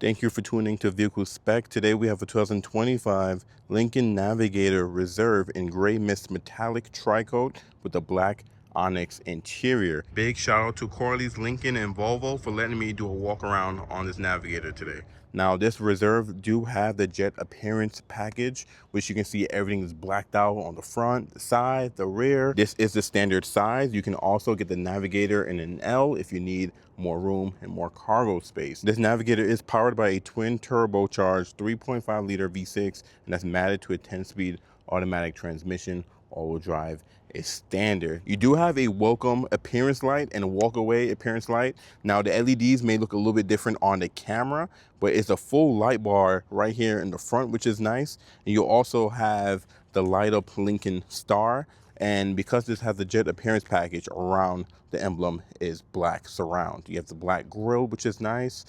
Thank you for tuning to Vehicle Spec. Today we have a 2025 Lincoln Navigator Reserve in gray mist metallic tri-coat with a black onyx interior. Big shout out to Corley's Lincoln and Volvo for letting me do a walk around on this Navigator today. Now this Reserve do have the jet appearance package, which you can see everything is blacked out on the front, the side, the rear. This is the standard size. You can also get the Navigator in an L if you need more room and more cargo space. This Navigator is powered by a twin turbocharged 3.5 liter V6, and that's matted to a 10-speed automatic transmission. All-wheel drive is standard. You do have a welcome appearance light and a walk away appearance light. Now the LEDs may look a little bit different on the camera, but it's a full light bar right here in the front, which is nice. And you'll also have the light up Lincoln star. And because this has the jet appearance package around the emblem is black surround. You have the black grille, which is nice,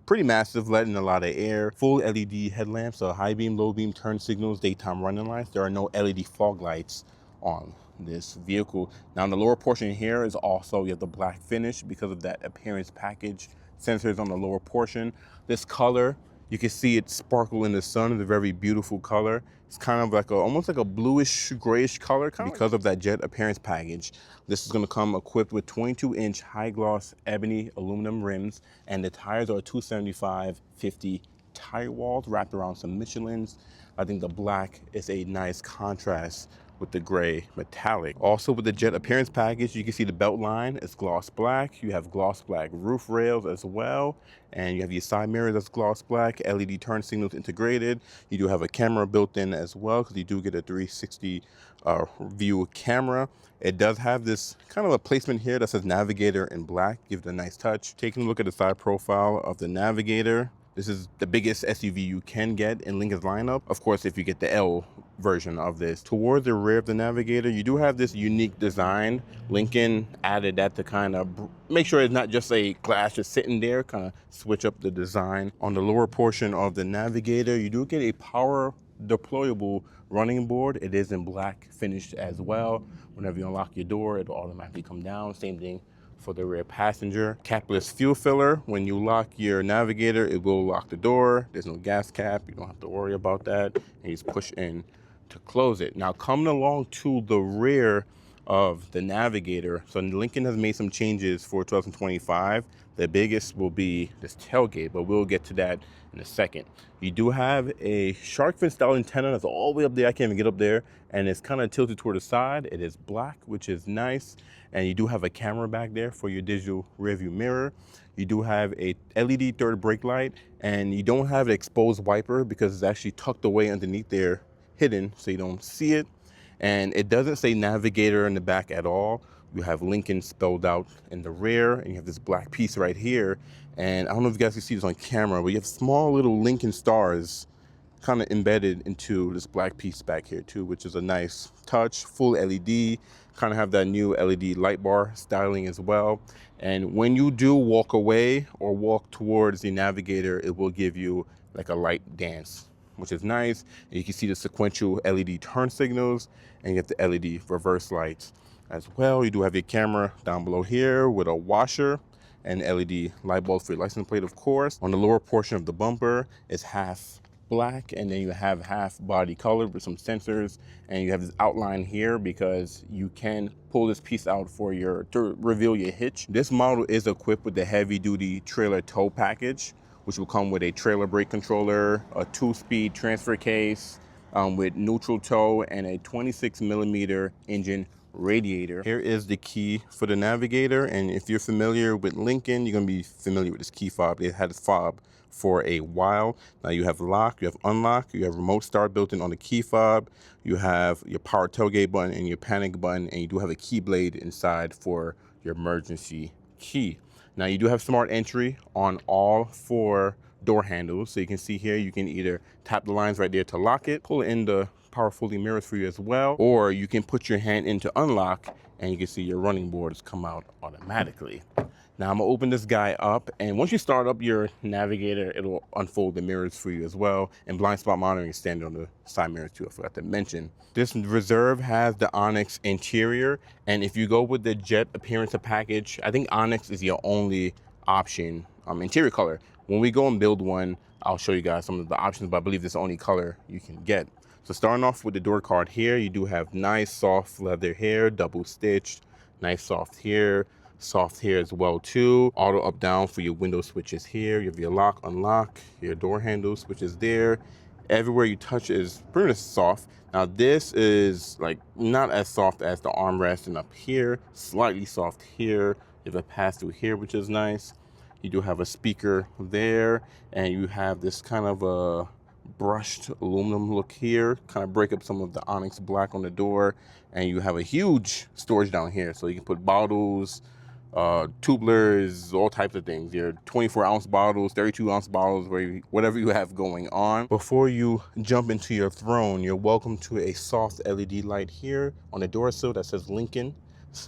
pretty massive, letting a lot of air. Full LED headlamps, so high beam, low beam, turn signals, daytime running lights. There are no LED fog lights on this vehicle. Now in the lower portion here is also, you have the black finish because of that appearance package. Sensors on the lower portion. This color, you can see it sparkle in the sun. It's a very beautiful color. It's kind of like almost like a bluish grayish color because of that jet appearance package. This is going to come equipped with 22-inch high gloss ebony aluminum rims, and the tires are 275/50 tire walls wrapped around some Michelins. I think the black is a nice contrast with the gray metallic. Also with the jet appearance package, you can see the Beltline is gloss black. You have gloss black roof rails as well. And you have your side mirrors that's gloss black, LED turn signals integrated. You do have a camera built in as well, because you do get a 360 view camera. It does have this kind of a placement here that says Navigator in black, gives it a nice touch. Taking a look at the side profile of the Navigator, this is the biggest SUV you can get in Lincoln's lineup. Of course, if you get the L version of this. Towards the rear of the Navigator, you do have this unique design. Lincoln added that to kind of make sure it's not just a glass just sitting there, kind of switch up the design. On the lower portion of the Navigator, you do get a power deployable running board. It is in black finished as well. Whenever you unlock your door, it'll automatically come down. Same thing for the rear passenger. Capless fuel filler. When you lock your Navigator, it will lock the door. There's no gas cap. You don't have to worry about that. And you just push in to close it. Now coming along to the rear of the Navigator, so Lincoln has made some changes for 2025. The biggest will be this tailgate, but we'll get to that in a second. You do have a shark fin style antenna that's all the way up there. I can't even get up there, and it's kind of tilted toward the side. It is black, which is nice. And you do have a camera back there for your digital rear view mirror. You do have a LED third brake light, and you don't have an exposed wiper because it's actually tucked away underneath there, hidden, so you don't see it. And it doesn't say Navigator in the back at all. You have Lincoln spelled out in the rear, and you have this black piece right here. And I don't know if you guys can see this on camera, but you have small little Lincoln stars kind of embedded into this black piece back here too, which is a nice touch. Full LED, kind of have that new LED light bar styling as well. And when you do walk away or walk towards the Navigator, it will give you like a light dance, which is nice. And you can see the sequential LED turn signals, and you have the LED reverse lights as well. You do have your camera down below here with a washer and LED light bulb for your license plate, of course. On the lower portion of the bumper is half black, and then you have half body colored with some sensors, and you have this outline here because you can pull this piece out for to reveal your hitch. This model is equipped with the heavy duty trailer tow package, which will come with a trailer brake controller, a 2-speed transfer case with neutral tow, and a 26mm Engine Radiator. Here is the key for the Navigator, and if you're familiar with Lincoln, you're gonna be familiar with this key fob. It had a fob for a while. Now you have lock, you have unlock, you have remote start built in on the key fob, you have your power tailgate button and your panic button, and you do have a key blade inside for your emergency key. Now you do have smart entry on all 4 door handles. So you can see here, you can either tap the lines right there to lock it, pull in the power folding mirrors for you as well, or you can put your hand into unlock and you can see your running boards come out automatically. Now I'm gonna open this guy up, and once you start up your Navigator, it'll unfold the mirrors for you as well, and blind spot monitoring is standard on the side mirrors too, I forgot to mention. This Reserve has the Onyx interior, and if you go with the jet appearance package, I think Onyx is your only option interior color. when we go and build one, I'll show you guys some of the options, but I believe this is the only color you can get. So starting off with the door card here, you do have nice soft leather here, double stitched, nice soft here as well too. Auto up down for your window switches here. You have your lock, unlock, your door handle switches there. Everywhere you touch is pretty much soft. Now this is like not as soft as the armrest, and up here, slightly soft here. You have a pass through here, which is nice. You do have a speaker there, and you have this kind of a brushed aluminum look here, kind of break up some of the onyx black on the door, and you have a huge storage down here, so you can put bottles, tubulars, all types of things. Your 24-ounce bottles, 32-ounce bottles, whatever you have going on. Before you jump into your throne, you're welcome to a soft LED light here on the door sill that says Lincoln.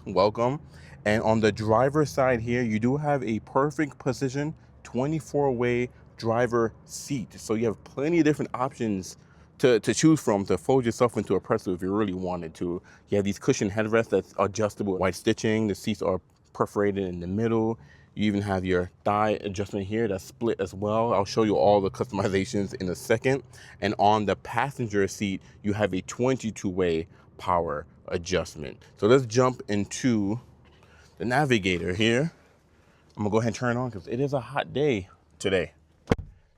Welcome. And on the driver's side here, you do have a perfect position 24-way driver seat. So you have plenty of different options to choose from to fold yourself into a pretzel if you really wanted to. You have these cushion headrests that's adjustable, white stitching. The seats are perforated in the middle. You even have your thigh adjustment here that's split as well. I'll show you all the customizations in a second. And on the passenger seat, you have a 22-way power adjustment. So let's jump into the Navigator here. I'm gonna go ahead and turn it on because it is a hot day today.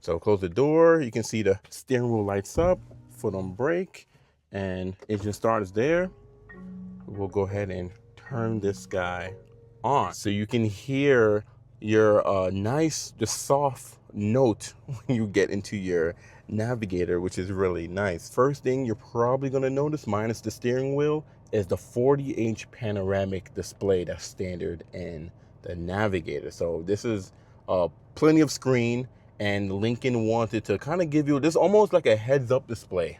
So close the door. You can see the steering wheel lights up, foot on brake, and engine start is there. We'll go ahead and turn this guy on. So you can hear your nice, the soft note when you get into your Navigator, which is really nice. First thing you're probably gonna notice, minus the steering wheel, is the 40-inch panoramic display that's standard in the Navigator. So this is plenty of screen, and Lincoln wanted to kind of give you this almost like a heads-up display,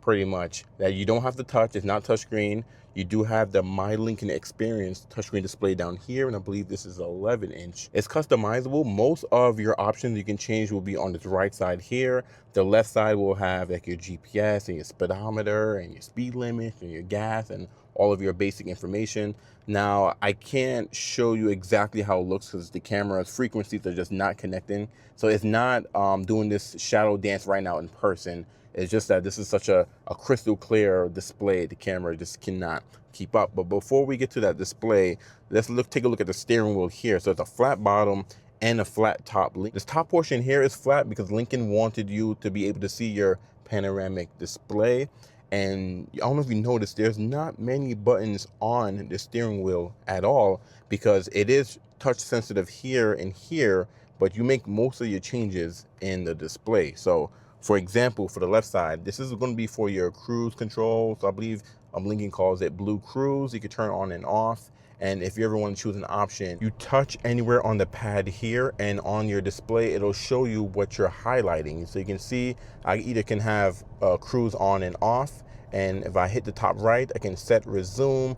pretty much, that you don't have to touch. It's not touchscreen. You do have the My Lincoln Experience touchscreen display down here, and I believe this is 11-inch. It's customizable. Most of your options you can change will be on the right side here. The left side will have like your GPS and your speedometer and your speed limit and your gas and all of your basic information. Now, I can't show you exactly how it looks because the camera's frequencies are just not connecting. So it's not doing this shadow dance right now in person. It's just that this is such a crystal clear display. The camera just cannot keep up. But before we get to that display, let's take a look at the steering wheel here. So it's a flat bottom and a flat top. This top portion here is flat because Lincoln wanted you to be able to see your panoramic display. And I don't know if you noticed, there's not many buttons on the steering wheel at all because it is touch sensitive here and here, but you make most of your changes in the display. So for example, for the left side, this is going to be for your cruise control. So I believe Lincoln calls it Blue Cruise. You can turn on and off. And if you ever want to choose an option, you touch anywhere on the pad here, and on your display, it'll show you what you're highlighting. So you can see I either can have cruise on and off. And if I hit the top right, I can set resume,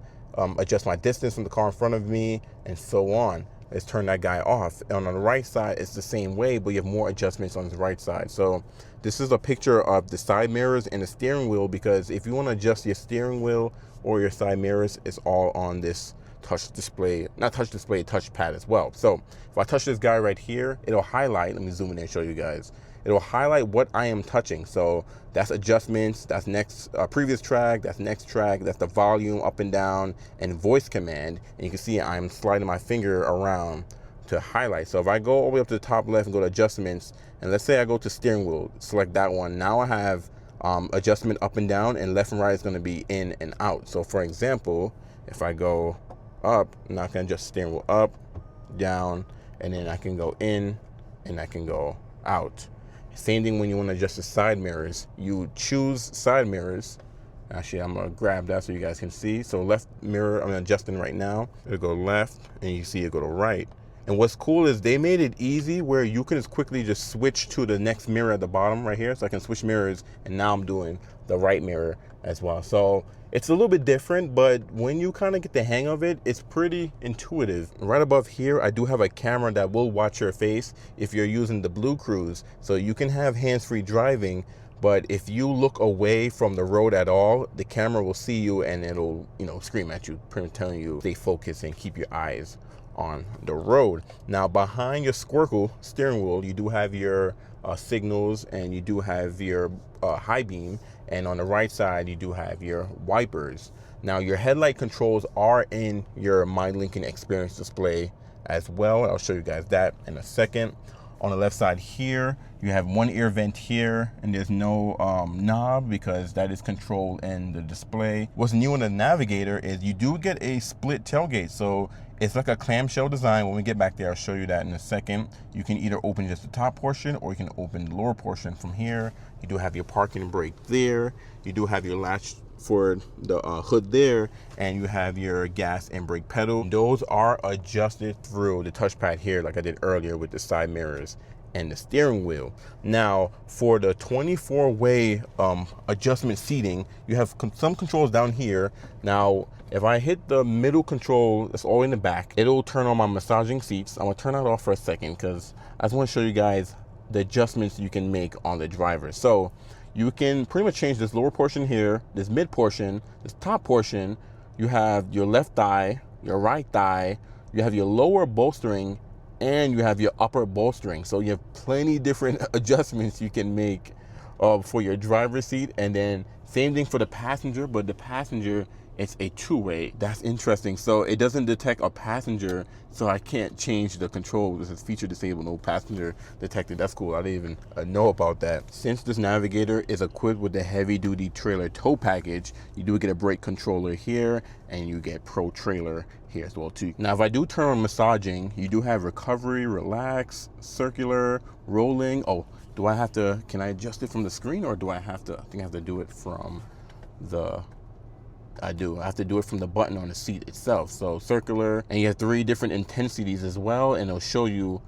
adjust my distance from the car in front of me, and so on. Let's turn that guy off. And on the right side, it's the same way, but you have more adjustments on the right side. So this is a picture of the side mirrors and the steering wheel, because if you want to adjust your steering wheel or your side mirrors, it's all on this touch display, not touch display, touchpad as well. So if I touch this guy right here, it'll highlight. Let me zoom in and show you guys. It'll highlight what I am touching. So that's adjustments, that's next previous track, that's next track, that's the volume up and down, and voice command. And you can see I'm sliding my finger around to highlight. So if I go all the way up to the top left and go to adjustments, and let's say I go to steering wheel, select that one. Now I have adjustment up and down, and left and right is going to be in and out. So for example, if I go up, now I can adjust steering wheel up, down, and then I can go in and I can go out. Same thing when you want to adjust the side mirrors. You choose side mirrors. Actually, I'm gonna grab that so you guys can see. So left mirror, I'm adjusting right now. It'll go left, and you see it go to right. And what's cool is they made it easy where you can just quickly just switch to the next mirror at the bottom right here. So I can switch mirrors, and now I'm doing the right mirror as well. So it's a little bit different, but when you kind of get the hang of it, it's pretty intuitive. Right above here, I do have a camera that will watch your face if you're using the Blue Cruise. So you can have hands-free driving, but if you look away from the road at all, the camera will see you and it'll, scream at you, telling you stay focused and keep your eyes on the road. Now behind your squircle steering wheel, you do have your signals, and you do have your high beam, and on the right side you do have your wipers. Now your headlight controls are in your My Lincoln Experience display as well. I'll show you guys that in a second. On the left side here, you have one air vent here, and there's no knob because that is controlled in the display. What's new in the Navigator is you do get a split tailgate. So it's like a clamshell design. When we get back there, I'll show you that in a second. You can either open just the top portion, or you can open the lower portion from here. You do have your parking brake there. You do have your latch for the hood there, and you have your gas and brake pedal. Those are adjusted through the touchpad here, like I did earlier with the side mirrors and the steering wheel. Now for the 24-way adjustment seating, you have some controls down here. Now if I hit the middle control that's all in the back, it'll turn on my massaging seats. I'm gonna turn that off for a second because I just want to show you guys the adjustments you can make on the driver. So you can pretty much change this lower portion here, this mid portion, this top portion. You have your left thigh, your right thigh, you have your lower bolstering, and you have your upper bolstering. So you have plenty different adjustments you can make for your driver's seat. And then same thing for the passenger, but the passenger, it's a two-way. That's interesting. So it doesn't detect a passenger, so I can't change the control. This is feature disabled, no passenger detected. That's cool. I didn't even know about that. Since this Navigator is equipped with the heavy-duty trailer tow package, you do get a brake controller here, and you get Pro Trailer here as well too. Now if I do turn on massaging, you do have recovery, relax, circular, rolling. Oh, do I have to, can I adjust it from the screen, or do I have to, I think I have to do it from the, I have to do it from the button on the seat itself. So circular, and you have 3 different intensities as well, and it'll show you.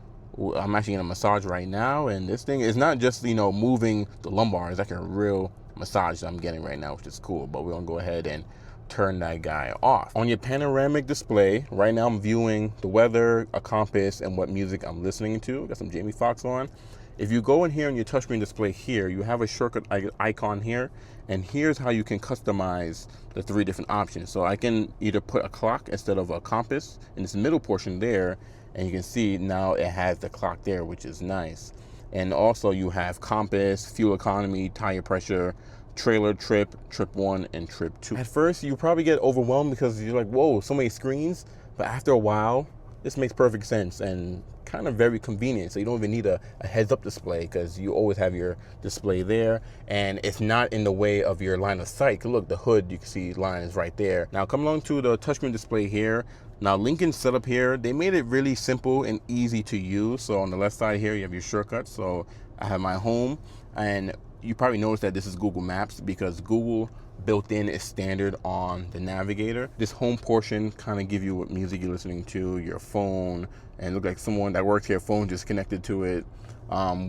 I'm actually in a massage right now, and this thing is not just, you know, moving the lumbar. It's like a real massage that I'm getting right now, which is cool. But we're gonna go ahead and turn that guy off. On your panoramic display right now, I'm viewing the weather, a compass, and what music I'm listening to. Got some Jamie Foxx on. If you go in here on your touchscreen display here, you have a shortcut icon here, and here's how you can customize the 3 different options. So I can either put a clock instead of a compass in this middle portion there, and you can see now it has the clock there, which is nice. And also you have compass, fuel economy, tire pressure, trailer trip, trip 1 and trip 2. At first you probably get overwhelmed because you're like, whoa, so many screens, but after a while this makes perfect sense and kind of very convenient. So you don't even need a heads-up display because you always have your display there, and it's not in the way of your line of sight. Look, the hood, you can see line is right there. Now come along to the touchscreen display here. Now Lincoln's setup here, they made it really simple and easy to use. So on the left side here, you have your shortcuts. So I have my home, and you probably noticed that this is Google Maps because Google built in is standard on the Navigator. This home portion kind of give you what music you're listening to, your phone, and look like someone that works here, phone just connected to it,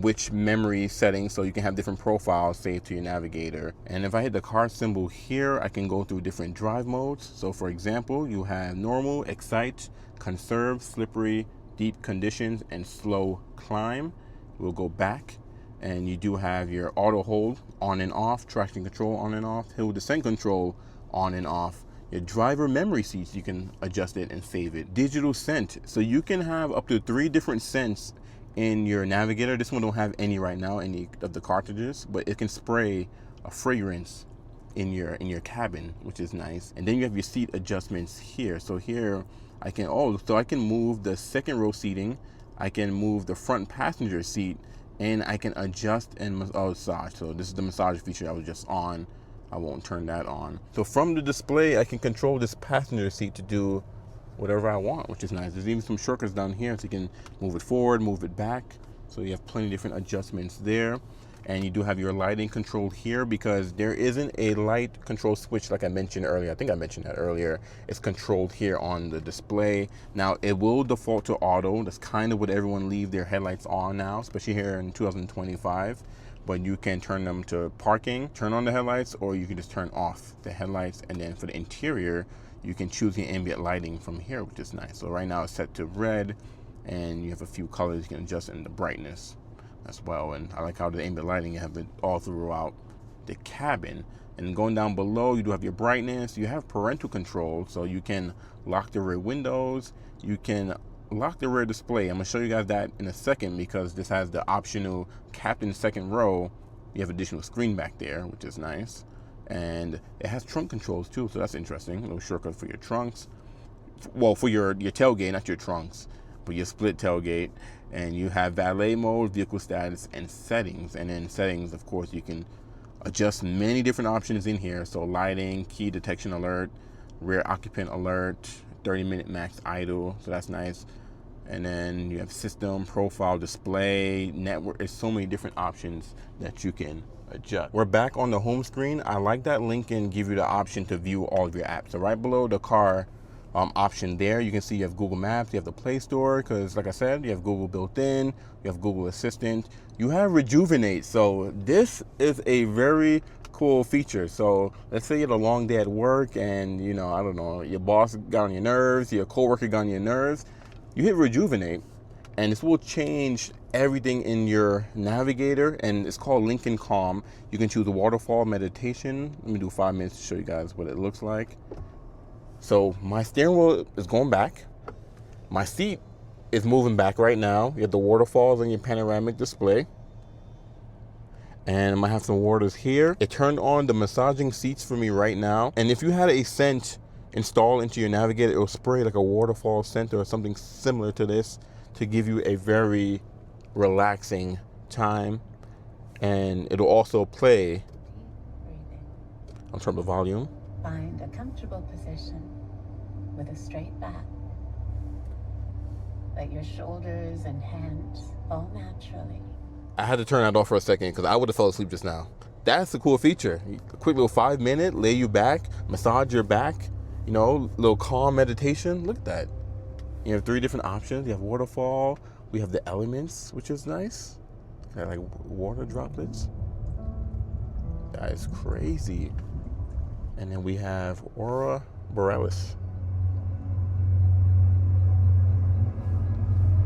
which memory settings, so you can have different profiles saved to your Navigator. And if I hit the car symbol here, I can go through different drive modes. So for example, you have normal, excite, conserve, slippery, deep conditions, and slow climb. We'll go back, and you do have your auto hold on and off, traction control on and off, hill descent control on and off. Your driver memory seats, you can adjust it and save it. Digital scent, so you can have up to 3 different scents in your Navigator. This one don't have any right now, any of the cartridges, but it can spray a fragrance in your cabin, which is nice. And then you have your seat adjustments here. So here I can I can move the second row seating, I can move the front passenger seat, and I can adjust and massage. So this is the massage feature I was just on. I won't turn that on. So from the display, I can control this passenger seat to do whatever I want, which is nice. There's even some shortcuts down here, so you can move it forward, move it back. So you have plenty of different adjustments there. And you do have your lighting control here because there isn't a light control switch like I mentioned earlier. I think I mentioned that earlier. It's controlled here on the display. Now it will default to auto. That's kind of what everyone leave their headlights on now, especially here in 2025. But you can turn them to parking, turn on the headlights, or you can just turn off the headlights. And then for the interior, you can choose the ambient lighting from here, which is nice. So right now it's set to red, and you have a few colors you can adjust in the brightness as well. And I like how the ambient lighting, you have it all throughout the cabin. And going down below, you do have your brightness. You have parental control, so you can lock the rear windows. You can lock the rear display. I'm gonna show you guys that in a second because this has the optional captain second row. You have additional screen back there, which is nice. And it has trunk controls too, so that's interesting. A little shortcut for your trunks. Well, for your tailgate, not your trunks, but your split tailgate. And you have valet mode, vehicle status, and settings. And in settings, of course, you can adjust many different options in here. So lighting, key detection alert, rear occupant alert, 30-minute max idle, so that's nice. And then you have system, profile, display, network. There's so many different options that you can adjust. We're back on the home screen. I like that Lincoln give you the option to view all of your apps. So right below the car option there, you can see you have Google Maps, you have the Play Store, because like I said, you have Google built in, you have Google Assistant, you have Rejuvenate. So this is a very cool feature. So let's say you had a long day at work and, you know, I don't know, your boss got on your nerves, your coworker got on your nerves. You hit Rejuvenate and this will change everything in your Navigator, and it's called Lincoln Calm. You can choose a waterfall meditation. Let me do 5 minutes to show you guys what it looks like. So my steering wheel is going back. My seat is moving back right now. You have the waterfalls on your panoramic display. And I might have some waters here. It turned on the massaging seats for me right now. And if you had a scent installed into your Navigator, it will spray like a waterfall scent or something similar to this to give you a very relaxing time. And it'll also play. I'll turn up the volume. Find a comfortable position with a straight back. Let your shoulders and hands fall naturally. I had to turn that off for a second because I would have fell asleep just now. That's a cool feature. A quick little 5 minute, lay you back, massage your back, you know, little calm meditation. Look at that. You have 3 different options. You have waterfall. We have the elements, which is nice. Got like water droplets. That is crazy. And then we have Aurora Borealis.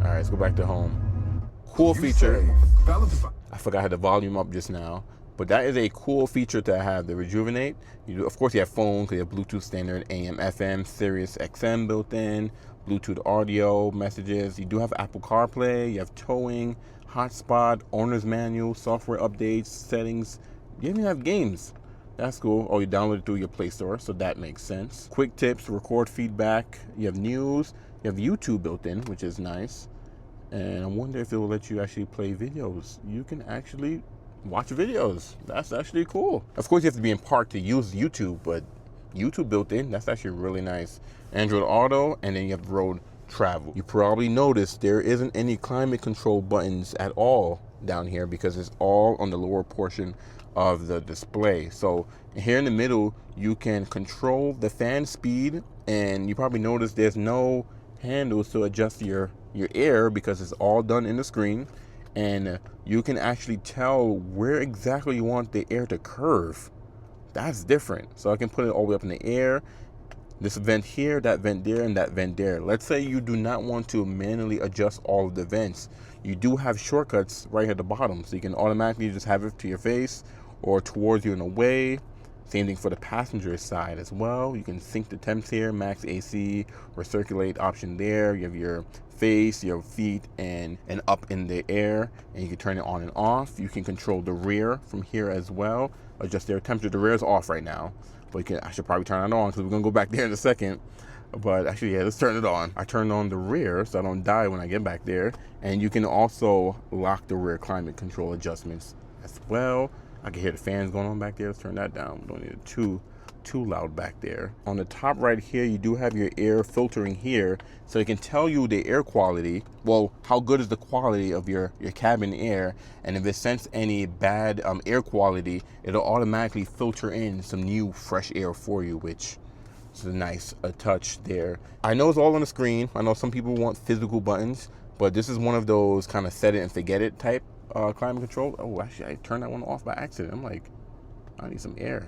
All right, let's go back to home. Cool feature. I forgot I had the volume up just now, but that is a cool feature to have, the Rejuvenate. You do, of course, you have phone because you have Bluetooth standard, AM, FM, SiriusXM built in, Bluetooth audio messages. You do have Apple CarPlay. You have towing, hotspot, owner's manual, software updates, settings. You even have games. That's cool. Oh, you download it through your Play Store, so that makes sense. Quick tips, record feedback. You have news. You have YouTube built in, which is nice. And I wonder if it will let you actually play videos. You can actually watch videos. That's actually cool. Of course, you have to be in park to use YouTube, but YouTube built in, that's actually really nice. Android Auto, and then you have road travel. You probably noticed there isn't any climate control buttons at all down here because it's all on the lower portion of the display. So here in the middle, you can control the fan speed, and you probably noticed there's no handles to adjust your air because it's all done in the screen, and you can actually tell where exactly you want the air to curve. That's different. So I can put it all the way up in the air. This vent here, that vent there, and that vent there. Let's say you do not want to manually adjust all of the vents. You do have shortcuts right here at the bottom, so you can automatically just have it to your face or towards you and away. Same thing for the passenger side as well. You can sync the temps here, max AC, recirculate option there. You have your face, your feet, and up in the air, and you can turn it on and off. You can control the rear from here as well. Adjust their temperature. The rear is off right now, but I should probably turn it on because we're gonna go back there in a second. But actually, yeah, let's turn it on. I turned on the rear so I don't die when I get back there. And you can also lock the rear climate control adjustments as well. I can hear the fans going on back there. Let's turn that down. We don't need it too loud back there. On the top right here, you do have your air filtering here, so it can tell you the air quality. Well, how good is the quality of your cabin air, and if it senses any bad air quality, it'll automatically filter in some new fresh air for you, which is a nice touch there. I know it's all on the screen. I know some people want physical buttons, but this is one of those kind of set it and forget it type climate control. Oh, actually, I turned that one off by accident. I'm like, I need some air.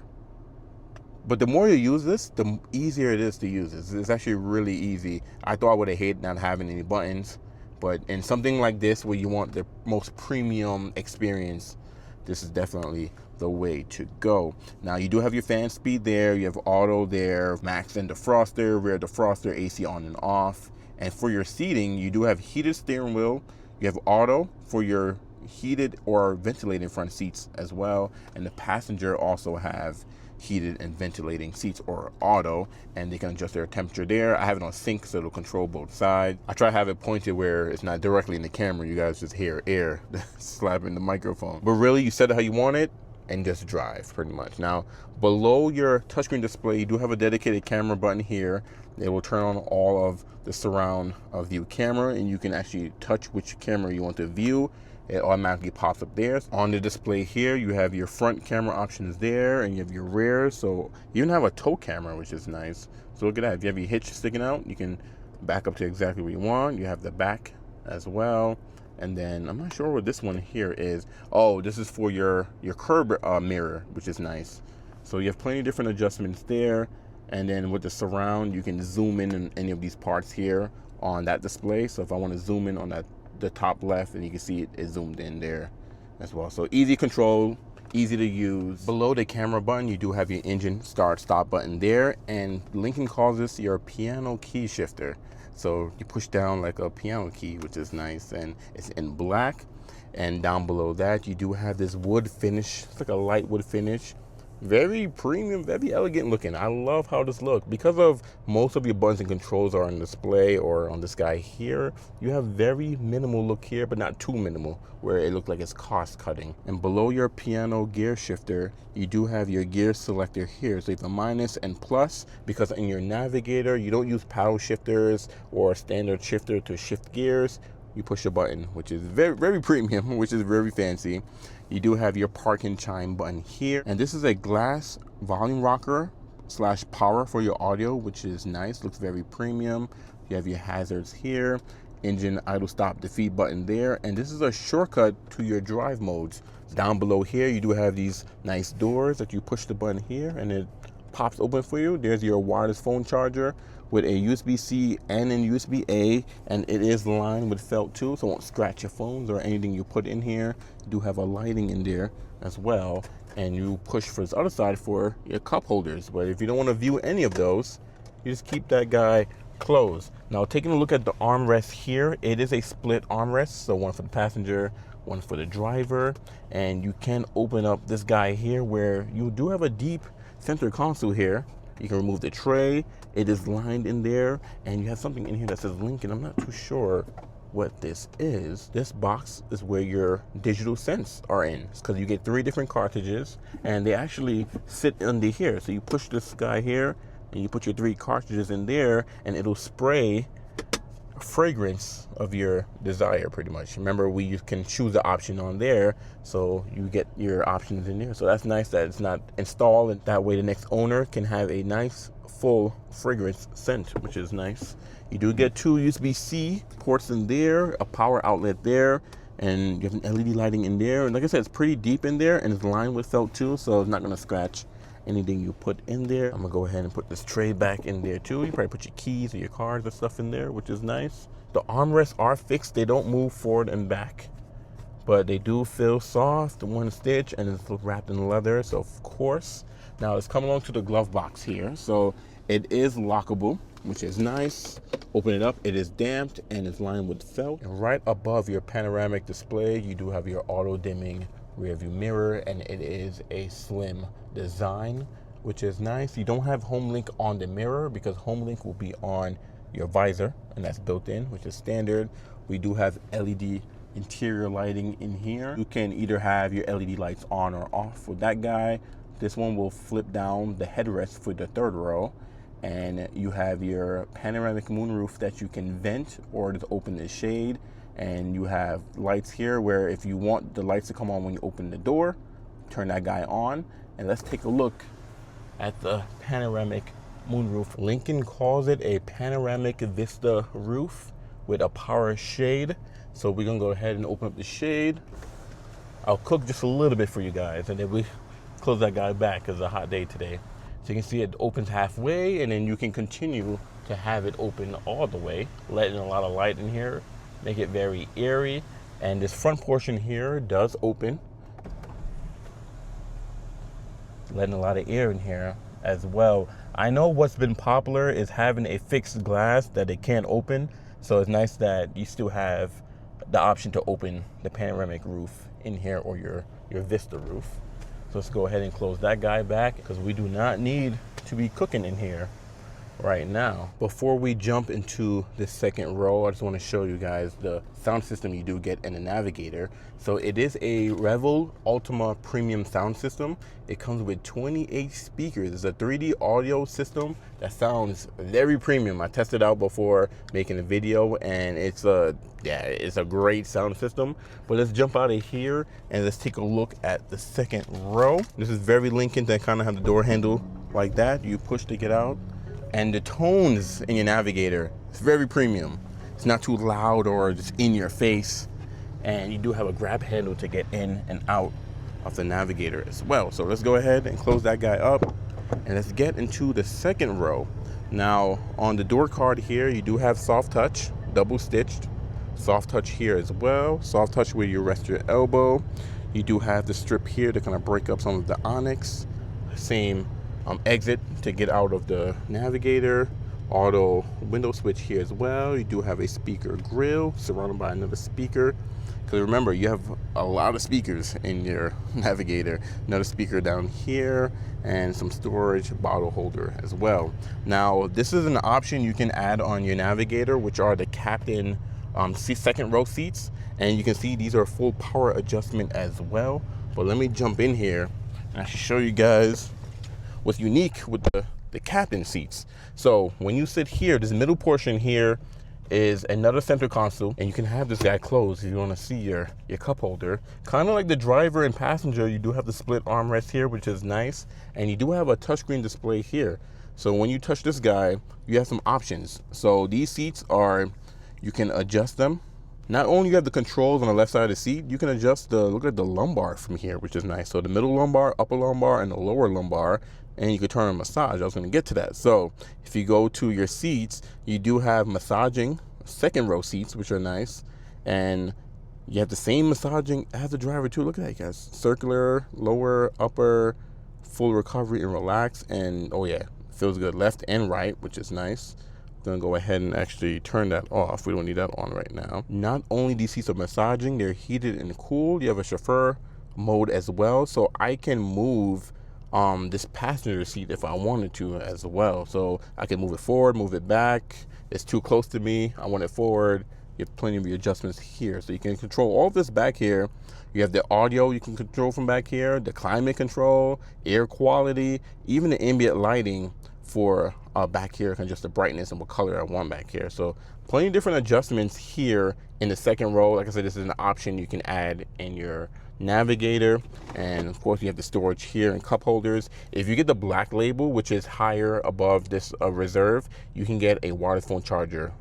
But the more you use this, the easier it is to use. It's actually really easy. I thought I would have hated not having any buttons, but in something like this where you want the most premium experience, this is definitely the way to go. Now you do have your fan speed there, you have auto there, max and defroster, rear defroster, AC on and off. And for your seating, you do have heated steering wheel, you have auto for your heated or ventilated front seats as well, and the passenger also have heated and ventilating seats or auto, and they can adjust their temperature there. I have it on sync so it'll control both sides. I try to have it pointed where it's not directly in the camera, you guys just hear air slapping the microphone. But really, you set it how you want it and just drive pretty much. Now below your touchscreen display, you do have a dedicated camera button here. It will turn on all of the surround view camera, and you can actually touch which camera you want to view. It automatically pops up there. On the display here, you have your front camera options there, and you have your rear. So you even have a tow camera, which is nice. So look at that. If you have your hitch sticking out, you can back up to exactly where you want. You have the back as well. And then I'm not sure what this one here is. Oh, this is for your curb mirror, which is nice. So you have plenty of different adjustments there. And then with the surround, you can zoom in on any of these parts here on that display. So if I want to zoom in on the top left, and you can see it is zoomed in there as well. So easy control, easy to use. Below the camera button, you do have your engine start stop button there, and Lincoln calls this your piano key shifter. So you push down like a piano key, which is nice, and it's in black. And down below that, you do have this wood finish. It's like a light wood finish. Very premium, very elegant looking. I love how this looks. Because of most of your buttons and controls are on display or on this guy here, you have very minimal look here, but not too minimal, where it looks like it's cost cutting. And below your piano gear shifter, you do have your gear selector here. So you have the minus and plus, because in your Navigator, you don't use paddle shifters or standard shifter to shift gears. You push a button, which is very, very premium, which is very fancy. You do have your parking chime button here. And this is a glass volume rocker / power for your audio, which is nice, looks very premium. You have your hazards here, engine idle stop defeat button there. And this is a shortcut to your drive modes. Down below here, you do have these nice doors that you push the button here and it pops open for you. There's your wireless phone charger with a USB-C and a USB-A, and it is lined with felt too, so it won't scratch your phones or anything you put in here. You do have a lighting in there as well, and you push for this other side for your cup holders. But if you don't want to view any of those, you just keep that guy closed. Now taking a look at the armrest here, it is a split armrest, so one for the passenger, one for the driver, and you can open up this guy here where you do have a deep center console here. You can remove the tray. It is lined in there, and you have something in here that says Lincoln. I'm not too sure what this is. This box is where your digital synths are in, because you get 3 different cartridges, and they actually sit under here. So you push this guy here, and you put your 3 cartridges in there, and it'll spray fragrance of your desire pretty much. Remember, you can choose the option on there, so you get your options in there. So that's nice that it's not installed, and that way the next owner can have a nice full fragrance scent, which is nice. You do get 2 USB-C ports in there, a power outlet there, and you have an LED lighting in there. And like I said, it's pretty deep in there, and it's lined with felt too, so it's not going to scratch anything you put in there. I'm gonna go ahead and put this tray back in there too. You probably put your keys or your cards or stuff in there, which is nice. The armrests are fixed. They don't move forward and back, but they do feel soft, one stitch, and it's wrapped in leather, so of course. Now let's come along to the glove box here. So it is lockable, which is nice. Open it up, it is damped and it's lined with felt. And right above your panoramic display, you do have your auto dimming rear view mirror, and it is a slim design, which is nice. You don't have home link on the mirror because home link will be on your visor, and that's built in, which is standard. We do have LED interior lighting in here. You can either have your LED lights on or off with that guy. This one will flip down the headrest for the 3rd row, and you have your panoramic moonroof that you can vent or just open the shade. And you have lights here where if you want the lights to come on when you open the door, turn that guy on. And let's take a look at the panoramic moonroof. Lincoln calls it a panoramic Vista roof with a power shade. So we're gonna go ahead and open up the shade. I'll cook just a little bit for you guys, and then we close that guy back because it's a hot day today. So you can see it opens halfway, and then you can continue to have it open all the way, letting a lot of light in here, make it very airy. And this front portion here does open, letting a lot of air in here as well. I know what's been popular is having a fixed glass that it can't open, so it's nice that you still have the option to open the panoramic roof in here, or your Vista roof. So let's go ahead and close that guy back, because we do not need to be cooking in here right now. Before we jump into this second row, I just want to show you guys the sound system you do get in the Navigator. So it is a Revel Ultima premium sound system. It comes with 28 speakers. It's a 3D audio system that sounds very premium. I tested out before making a video, and it's a great sound system. But let's jump out of here and let's take a look at the second row. This is very Lincoln, that kind of have the door handle like that. You push to get out. And the tones in your Navigator, it's very premium. It's not too loud or just in your face. And you do have a grab handle to get in and out of the Navigator as well. So let's go ahead and close that guy up, and let's get into the second row. Now on the door card here, you do have soft touch, double stitched. Soft touch here as well. Soft touch where you rest your elbow. You do have the strip here to kind of break up some of the onyx. Same exit to get out of the Navigator. Auto window switch here as well. You do have a speaker grill surrounded by another speaker, because remember, you have a lot of speakers in your Navigator. Another speaker down here, and some storage bottle holder as well. Now this is an option you can add on your Navigator, which are the captain second row seats, and you can see these are full power adjustment as well. But let me jump in here and actually show you guys what's unique with the captain seats. So when you sit here, this middle portion here is another center console, and you can have this guy closed if you want to see your cup holder. Kind of like the driver and passenger, you do have the split armrest here, which is nice, and you do have a touchscreen display here. So when you touch this guy, you have some options. So these seats are, you can adjust them. Not only you have the controls on the left side of the seat, you can adjust look at the lumbar from here, which is nice. So the middle lumbar, upper lumbar, and the lower lumbar, and you can turn on massage. I was going to get to that. So if you go to your seats, you do have massaging second row seats, which are nice, and you have the same massaging as the driver too. Look at that, guys. Circular, lower, upper, full recovery and relax, and oh yeah, feels good left and right, which is nice. Gonna go ahead and actually turn that off. We don't need that on right now. Not only these seats are massaging, they're heated and cooled. You have a chauffeur mode as well, so I can move this passenger seat if I wanted to as well. So I can move it forward, move it back. It's too close to me, I want it forward. You have plenty of adjustments here, so you can control all this back here. You have the audio you can control from back here, the climate control, air quality, even the ambient lighting for back here, and just the brightness and what color I want back here. So plenty of different adjustments here in the second row. Like I said, this is an option you can add in your Navigator. And of course you have the storage here and cup holders. If you get the black label, which is higher above this reserve, you can get a wireless phone charger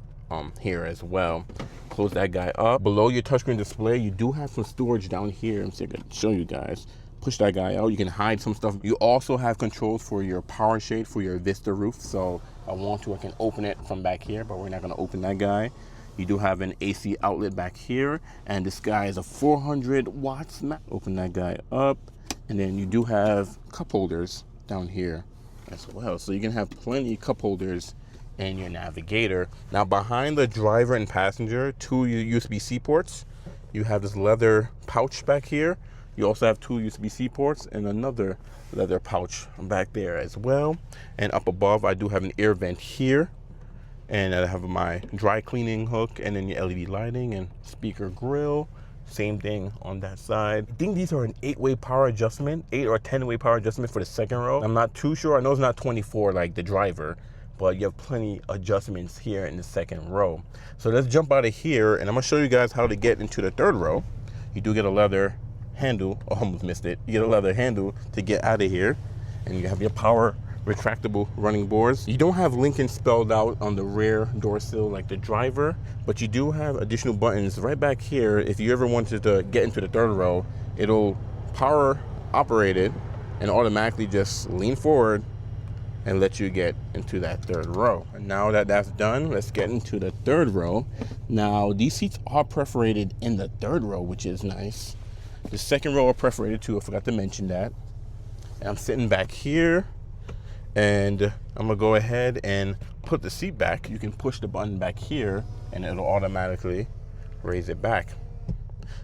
here as well. Close that guy up. Below your touchscreen display, you do have some storage down here. Let me see if I can show you guys. Push that guy out, you can hide some stuff. You also have controls for your power shade for your Vista roof. So if I want to, I can open it from back here, but we're not gonna open that guy. You do have an AC outlet back here, and this guy is a 400 watts. Open that guy up, and then you do have cup holders down here as well. So you can have plenty of cup holders in your Navigator. Now behind the driver and passenger, two USB-C ports. You have this leather pouch back here. You also have two USB-C ports and another leather pouch back there as well. And up above, I do have an air vent here. And I have my dry cleaning hook, and then your LED lighting and speaker grill. Same thing on that side. I think these are an 8-way power adjustment, 8 or 10-way power adjustment for the second row. I'm not too sure. I know it's not 24 like the driver, but you have plenty adjustments here in the second row. So let's jump out of here, and I'm gonna show you guys how to get into the third row. You do get a leather handle. Oh, almost missed it. You get a leather handle to get out of here, and you have your power retractable running boards. You don't have Lincoln spelled out on the rear door sill like the driver, but you do have additional buttons right back here. If you ever wanted to get into the third row, it'll power operate it and automatically just lean forward and let you get into that third row. And now that that's done, let's get into the third row. Now these seats are perforated in the third row, which is nice. The second row are perforated too, I forgot to mention that. And I'm sitting back here, and I'm gonna go ahead and put the seat back. You can push the button back here and it'll automatically raise it back.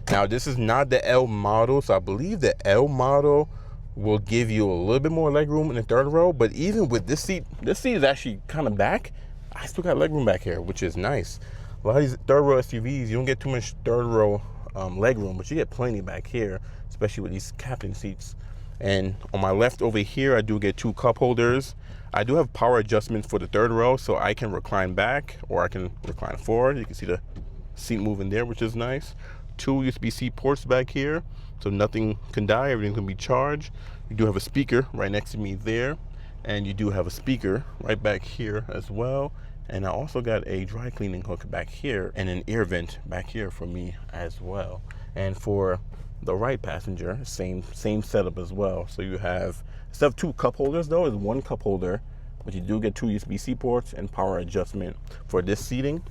Now this is not the L model, so I believe the L model will give you a little bit more leg room in the third row, but even with this seat is actually kind of back. I still got leg room back here, which is nice. A lot of these third row SUVs, you don't get too much third row leg room, but you get plenty back here, especially with these captain seats. And on my left over here, I do get 2 cup holders. I do have power adjustments for the third row, so I can recline back or I can recline forward. You can see the seat moving there, which is nice. 2 USB-C ports back here, so nothing can die, everything can be charged. You do have a speaker right next to me there, and you do have a speaker right back here as well. And I also got a dry cleaning hook back here and an air vent back here for me as well. And for the right passenger, same setup as well. So you have, instead of 2 cup holders though, is 1 cup holder, but you do get 2 USB-C ports and power adjustment for this seating.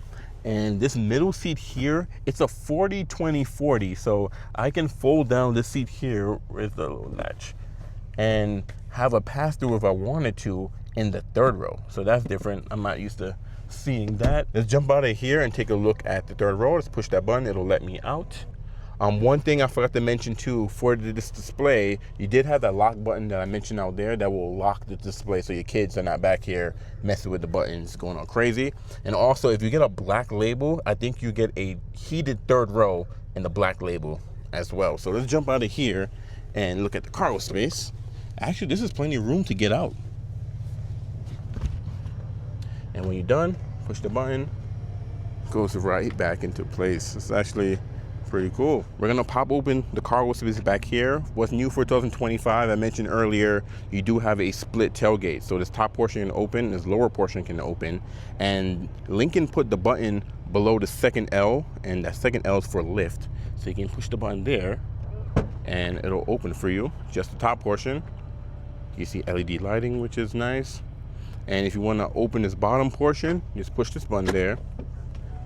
And this middle seat here, it's a 40-20-40, so I can fold down this seat here with the little latch and have a pass-through if I wanted to in the third row. So that's different. I'm not used to seeing that. Let's jump out of here and take a look at the third row. Let's push that button, it'll let me out. One thing I forgot to mention too, for this display, you did have that lock button that I mentioned out there that will lock the display so your kids are not back here messing with the buttons, going all crazy. And also, if you get a black label, I think you get a heated third row in the black label as well. So let's jump out of here and look at the cargo space. Actually, this is plenty of room to get out. And when you're done, push the button, goes right back into place. It's actually pretty cool. We're gonna pop open the cargo space back here. What's new for 2025, I mentioned earlier, you do have a split tailgate. So this top portion can open, this lower portion can open. And Lincoln put the button below the second L, and that second L is for lift. So you can push the button there and it'll open for you, just the top portion. You see LED lighting, which is nice. And if you wanna open this bottom portion, just push this button there,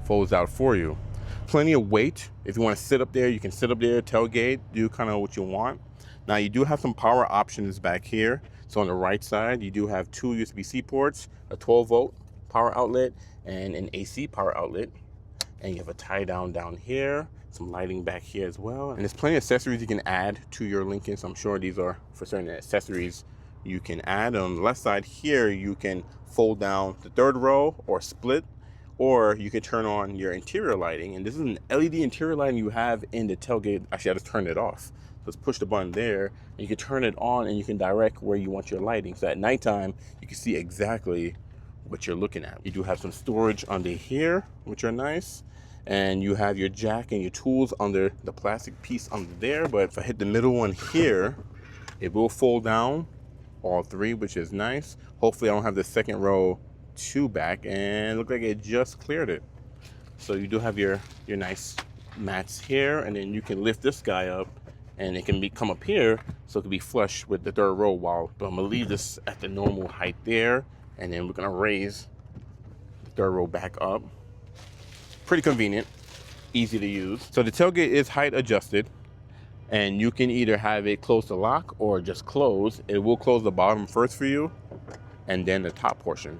folds out for you. Plenty of weight. If you want to sit up there, you can sit up there, tailgate, do kind of what you want. Now you do have some power options back here. So on the right side, you do have 2 USB-C ports, a 12-volt power outlet, and an AC power outlet. And you have a tie down here, some lighting back here as well. And there's plenty of accessories you can add to your Lincoln. So I'm sure these are for certain accessories you can add. On the left side here, you can fold down the third row or split, or you can turn on your interior lighting. And this is an LED interior lighting you have in the tailgate. Actually, I just turned it off. Just push the button there, and you can turn it on, and you can direct where you want your lighting. So at nighttime, you can see exactly what you're looking at. You do have some storage under here, which are nice. And you have your jack and your tools under the plastic piece under there. But if I hit the middle one here, it will fold down all 3, which is nice. Hopefully I don't have the second row 2 back, and look like it just cleared it. So you do have your nice mats here, and then you can lift this guy up and it can come up here, so it can be flush with the third row. But I'm gonna leave this at the normal height there, and then we're gonna raise the third row back up. Pretty convenient, easy to use. So the tailgate is height adjusted, and you can either have it close to lock or just close. It will close the bottom first for you, and then the top portion,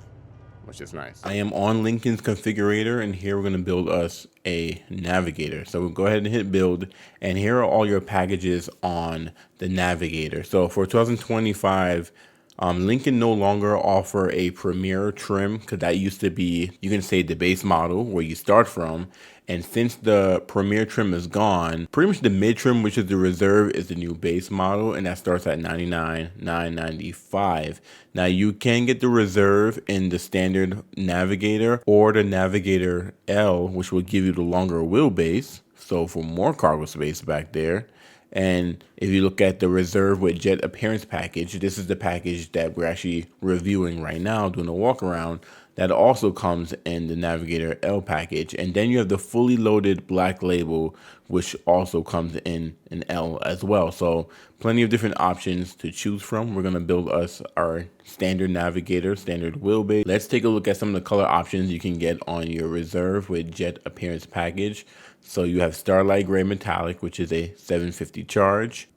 which is nice. I am on Lincoln's configurator, and here we're gonna build us a Navigator. So we'll go ahead and hit build, and here are all your packages on the Navigator. So for 2025, Lincoln no longer offer a premier trim, because that used to be, you can say, the base model where you start from. And since the premier trim is gone, pretty much the mid trim, which is the reserve, is the new base model, and that starts at $99,995. Now you can get the reserve in the standard Navigator or the Navigator L, which will give you the longer wheelbase, so for more cargo space back there. And if you look at the reserve with jet appearance package, this is the package that we're actually reviewing right now, doing a walk around. That also comes in the Navigator L package. And then you have the fully loaded black label, which also comes in an L as well. So plenty of different options to choose from. We're going to build us our standard Navigator, standard wheelbase. Let's take a look at some of the color options you can get on your reserve with jet appearance package. So you have Starlight Gray Metallic, which is a 750 charge.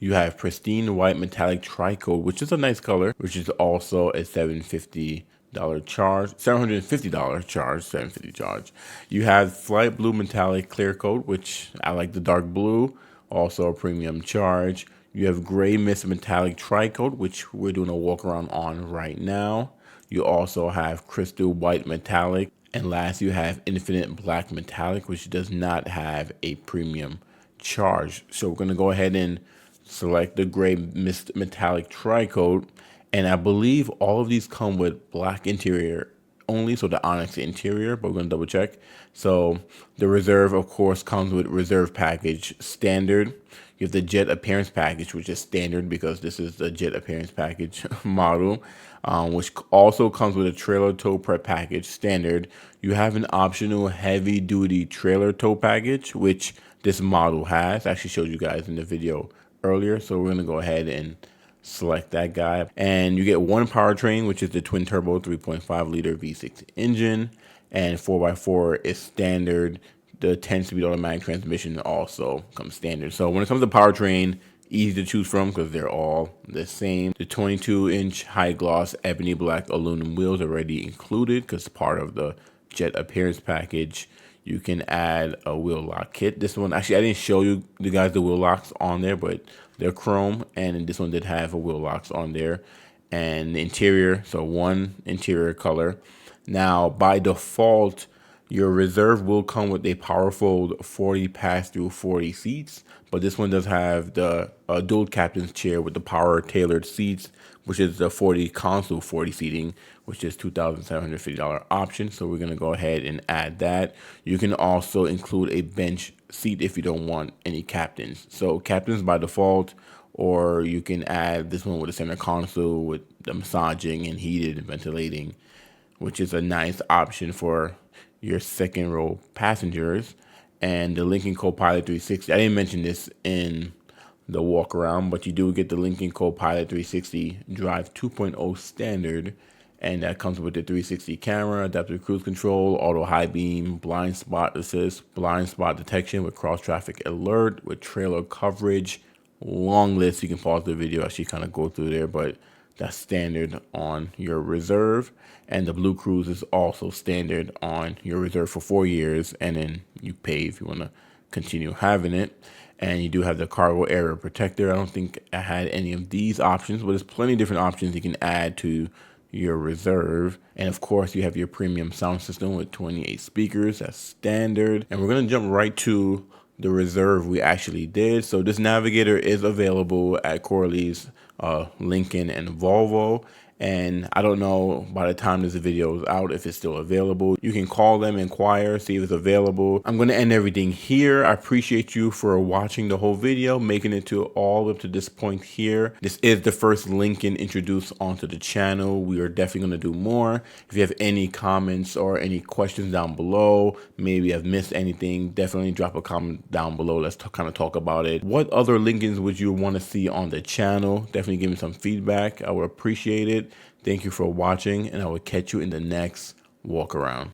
You have pristine white metallic tricoat, which is a nice color, which is also a $750 charge, $750 charge, $750 charge. You have flight blue metallic clear coat, which I like the dark blue, also a premium charge. You have gray mist metallic tricoat, which we're doing a walk around on right now. You also have crystal white metallic. And last, you have infinite black metallic, which does not have a premium charge. So we're going to go ahead and select the gray mist metallic tricoat. And I believe all of these come with black interior only, so the Onyx interior, but we're going to double check. So the reserve, of course, comes with reserve package standard. You have the jet appearance package, which is standard because this is the jet appearance package model, which also comes with a trailer tow prep package standard. You have an optional heavy duty trailer tow package, which this model has. I actually showed you guys in the video earlier. So we're going to go ahead and select that guy. And you get one powertrain, which is the twin turbo 3.5 liter V6 engine, and 4x4 is standard. The 10-speed automatic transmission also comes standard. So when it comes to powertrain, easy to choose from because they're all the same. The 22-inch high gloss ebony black aluminum wheels are already included because part of the jet appearance package. You can add a wheel lock kit. This one, actually, I didn't show you the guys the wheel locks on there, but they're chrome, and this one did have a wheel locks on there. And the interior, so one interior color. Now, by default, your reserve will come with a powerful 40 pass-through 40 seats, but this one does have the dual captain's chair with the power tailored seats, which is the 40 console 40 seating, which is $2,750 option. So we're going to go ahead and add that. You can also include a bench seat if you don't want any captains. So captains by default, or you can add this one with a center console with the massaging and heated and ventilating, which is a nice option for your second row passengers. And the Lincoln Copilot 360, I didn't mention this in the walk around, but you do get the Lincoln Copilot 360 Drive 2.0 standard, and that comes with the 360 camera, adaptive cruise control, auto high beam, blind spot assist, blind spot detection with cross traffic alert, with trailer coverage. Long list. You can pause the video, actually kind of go through there, but that's standard on your reserve. And the Blue Cruise is also standard on your reserve for 4 years, and then you pay if you want to continue having it. And you do have the cargo area protector. I don't think I had any of these options, but there's plenty of different options you can add to your reserve. And of course, you have your premium sound system with 28 speakers. That's standard. And we're going to jump right to the reserve we actually did. So this Navigator is available at Corley's, Lincoln, and Volvo. And I don't know by the time this video is out if it's still available. You can call them, inquire, see if it's available. I'm going to end everything here. I appreciate you for watching the whole video, making it to all up to this point here. This is the first Lincoln introduced onto the channel. We are definitely going to do more. If you have any comments or any questions down below, maybe I've missed anything, definitely drop a comment down below. Let's kind of talk about it. What other Lincolns would you want to see on the channel? Definitely give me some feedback. I would appreciate it. Thank you for watching, and I will catch you in the next walk around.